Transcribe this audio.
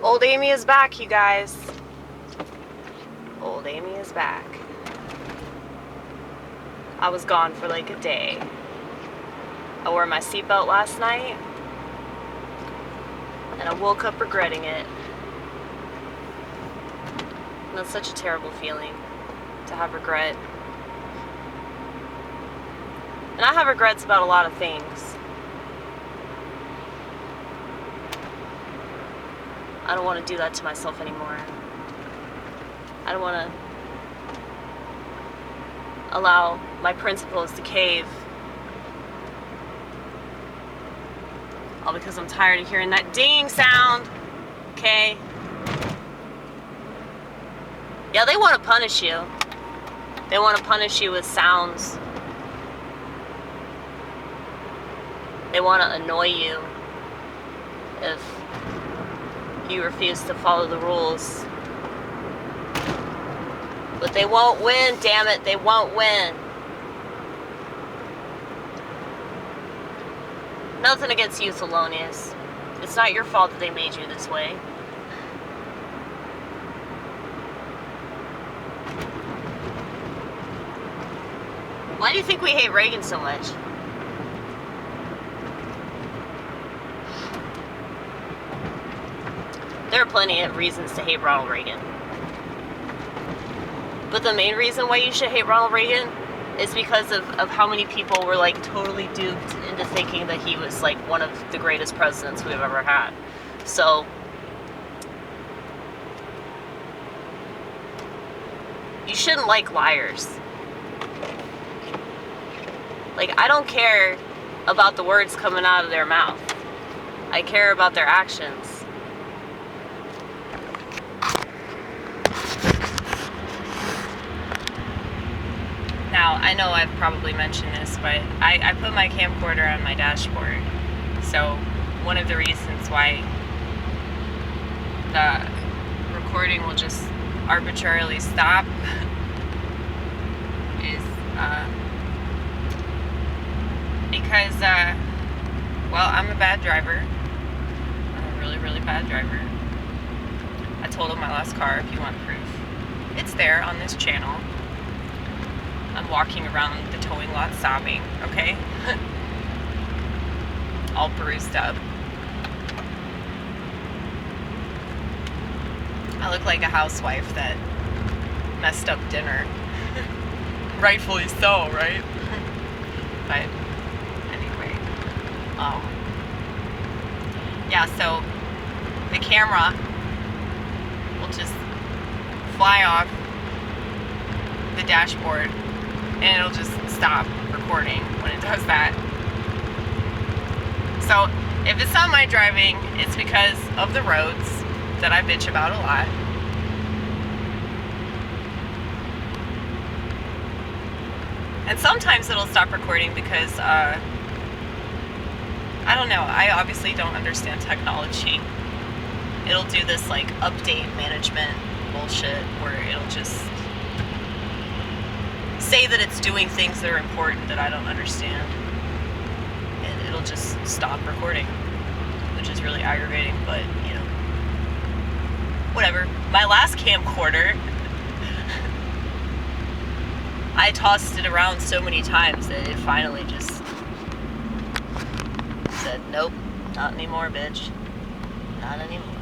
Old Amy is back, you guys. Old Amy is back. I was gone for like a day. I wore my seatbelt last night, and I woke up regretting it. And that's such a terrible feeling, to have regret. And I have regrets about a lot of things. I don't want to do that to myself anymore. I don't want to allow my principles to cave. All because I'm tired of hearing that ding sound. Okay? Yeah, they want to punish you. They want to punish you with sounds. They want to annoy you if you refuse to follow the rules. But they won't win, damn it, they won't win. Nothing against you, thelonious. It's not your fault that they made you this way. Why do you think we hate Reagan so much? There are plenty of reasons to hate Ronald Reagan. But the main reason why you should hate Ronald Reagan is because of how many people were like totally duped into thinking that he was like one of the greatest presidents we've ever had. So, you shouldn't like liars. Like, I don't care about the words coming out of their mouth. I care about their actions. Now, I know I've probably mentioned this, but I put my camcorder on my dashboard. So, one of the reasons why the recording will just arbitrarily stop is because, well, I'm a bad driver. I'm a really, really bad driver. I totaled my last car, if you want proof. It's there on this channel. I'm walking around the towing lot sobbing, okay? All bruised up. I look like a housewife that messed up dinner. Rightfully so, right? But anyway, yeah, so the camera will just fly off the dashboard and it'll just stop recording when it does that. So if it's not my driving, it's because of the roads that I bitch about a lot. And sometimes it'll stop recording because, I don't know, I obviously don't understand technology. It'll do this like update management bullshit where it'll just say that it's doing things that are important that I don't understand. And it'll just stop recording, which is really aggravating, but, you know, whatever. My last camcorder, I tossed it around so many times that it finally just said, nope, not anymore, bitch. Not anymore.